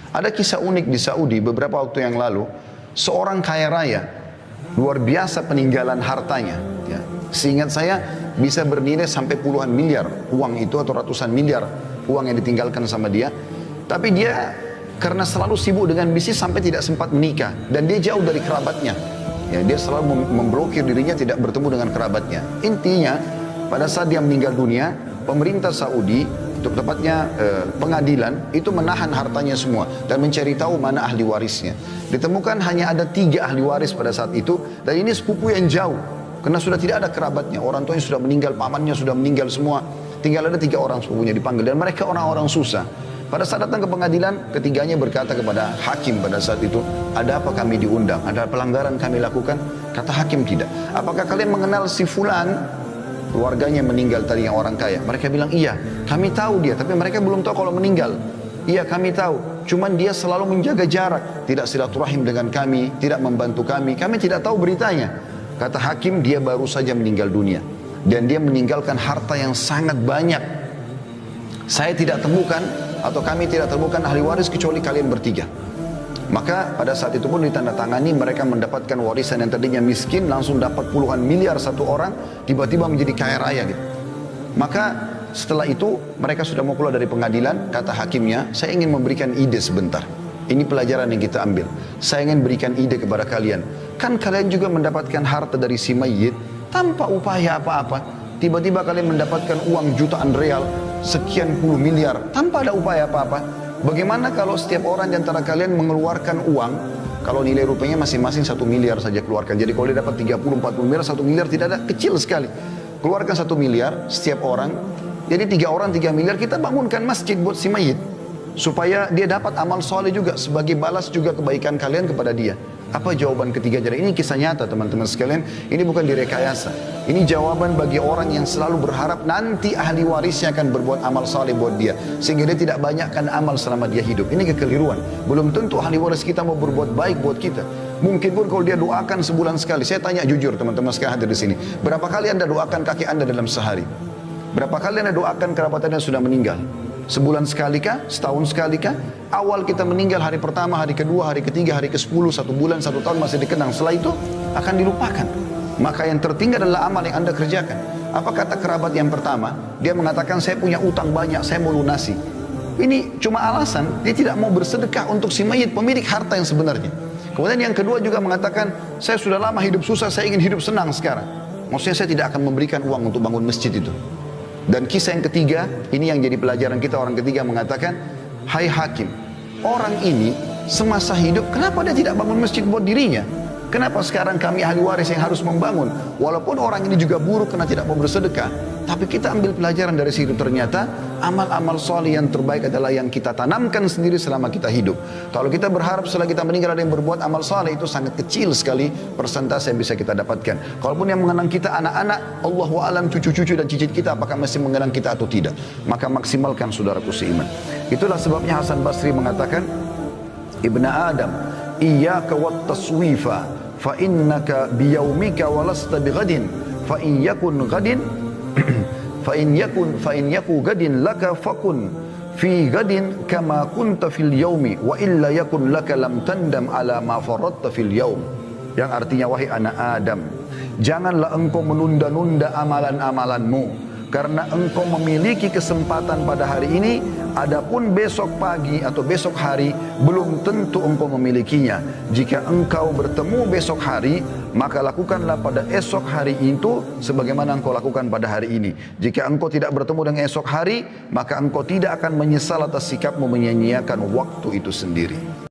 Ada kisah unik di Saudi beberapa waktu yang lalu, seorang kaya raya, luar biasa peninggalan hartanya. Ya. Seingat saya bisa bernilai sampai puluhan miliar uang itu atau ratusan miliar uang yang ditinggalkan sama dia. Tapi dia karena selalu sibuk dengan bisnis sampai tidak sempat menikah dan dia jauh dari kerabatnya. Ya, dia selalu memblokir dirinya tidak bertemu dengan kerabatnya. Intinya pada saat dia meninggal dunia, pemerintah Saudi, untuk tepatnya pengadilan itu menahan hartanya semua dan mencari tahu mana ahli warisnya. Ditemukan hanya ada 3 ahli waris pada saat itu, dan ini sepupu yang jauh karena sudah tidak ada kerabatnya, orang tuanya sudah meninggal, pamannya sudah meninggal semua, tinggal ada 3 orang sepupunya dipanggil dan mereka orang-orang susah. Pada saat datang ke pengadilan, ketiganya berkata kepada hakim pada saat itu, ada apa kami diundang? Ada pelanggaran kami lakukan? Kata hakim, tidak. Apakah kalian mengenal si fulan? Keluarganya meninggal tadi yang orang kaya. Mereka bilang, iya, kami tahu dia, tapi mereka belum tahu kalau meninggal. Iya, kami tahu, cuman dia selalu menjaga jarak, tidak silaturahim dengan kami, tidak membantu kami tidak tahu beritanya. Kata hakim, dia baru saja meninggal dunia dan dia meninggalkan harta yang sangat banyak. Saya tidak temukan atau kami tidak temukan ahli waris kecuali kalian bertiga. Maka pada saat itu pun ditandatangani, mereka mendapatkan warisan yang tadinya miskin langsung dapat puluhan miliar satu orang, tiba-tiba menjadi kaya raya gitu. Maka setelah itu mereka sudah mau keluar dari pengadilan, kata hakimnya, saya ingin memberikan ide sebentar. Ini pelajaran yang kita ambil. Saya ingin berikan ide kepada kalian. Kan kalian juga mendapatkan harta dari si mayit tanpa upaya apa-apa. Tiba-tiba kalian mendapatkan uang jutaan real, sekian puluh miliar, tanpa ada upaya apa-apa. Bagaimana kalau setiap orang di antara kalian mengeluarkan uang, kalau nilai rupiahnya masing-masing 1 miliar saja keluarkan. Jadi kalau dia dapat 30-40 miliar, 1 miliar tidak ada, kecil sekali. Keluarkan 1 miliar setiap orang, jadi 3 orang 3 miliar, kita bangunkan masjid buat si mayit. Supaya dia dapat amal soleh juga, sebagai balas juga kebaikan kalian kepada dia. Apa jawaban ketiga? Jadi ini kisah nyata teman-teman sekalian, ini bukan direkayasa. Ini jawaban bagi orang yang selalu berharap nanti ahli warisnya akan berbuat amal saleh buat dia, sehingga dia tidak banyakkan amal selama dia hidup. Ini kekeliruan. Belum tentu ahli waris kita mau berbuat baik buat kita. Mungkin pun kalau dia doakan sebulan sekali. Saya tanya jujur teman-teman sekalian hadir di sini, berapa kali Anda doakan kakek Anda dalam sehari? Berapa kali Anda doakan kerabat Anda yang sudah meninggal? Sebulan sekali kah? Setahun sekali kah? Awal kita meninggal, hari pertama, hari kedua, hari ketiga, hari ke-10, 1 bulan, 1 tahun masih dikenang. Setelah itu akan dilupakan. Maka yang tertinggal adalah amal yang Anda kerjakan. Apa kata kerabat yang pertama? Dia mengatakan, saya punya utang banyak, saya mau lunasi. Ini cuma alasan, dia tidak mau bersedekah untuk si mayit, pemilik harta yang sebenarnya. Kemudian yang kedua juga mengatakan, saya sudah lama hidup susah, saya ingin hidup senang sekarang. Maksudnya saya tidak akan memberikan uang untuk bangun masjid itu. Dan kisah yang ketiga, ini yang jadi pelajaran kita, orang ketiga mengatakan, hai hakim, orang ini semasa hidup, kenapa dia tidak bangun masjid buat dirinya? Kenapa sekarang kami ahli waris yang harus membangun? Walaupun orang ini juga buruk karena tidak mau bersedekah, tapi kita ambil pelajaran dari situ. Ternyata amal-amal soleh yang terbaik adalah yang kita tanamkan sendiri selama kita hidup. Kalau kita berharap setelah kita meninggal ada yang berbuat amal soleh, itu sangat kecil sekali persentase yang bisa kita dapatkan. Kalaupun yang mengenang kita anak-anak, Allahu a'lam cucu-cucu dan cicit kita apakah masih mengenang kita atau tidak. Maka maksimalkan saudaraku seiman. Itulah sebabnya Hasan Basri mengatakan, Ibna Adam, iyyaka wat taswifa fa innaka biyaumika walasta bighadin fa in yakun ghadin fa in yaku ghadin laka fakun fi ghadin kama kunta fil yaumi wa illa yakun laka lam tandam ala ma faradta fil yaum. Yang artinya, wahai anak Adam, janganlah engkau menunda-nunda amalan-amalanmu, karena engkau memiliki kesempatan pada hari ini, adapun besok pagi atau besok hari belum tentu engkau memilikinya. Jika engkau bertemu besok hari, maka lakukanlah pada esok hari itu sebagaimana engkau lakukan pada hari ini. Jika engkau tidak bertemu dengan esok hari, maka engkau tidak akan menyesal atas sikapmu menyia-nyiakan waktu itu sendiri.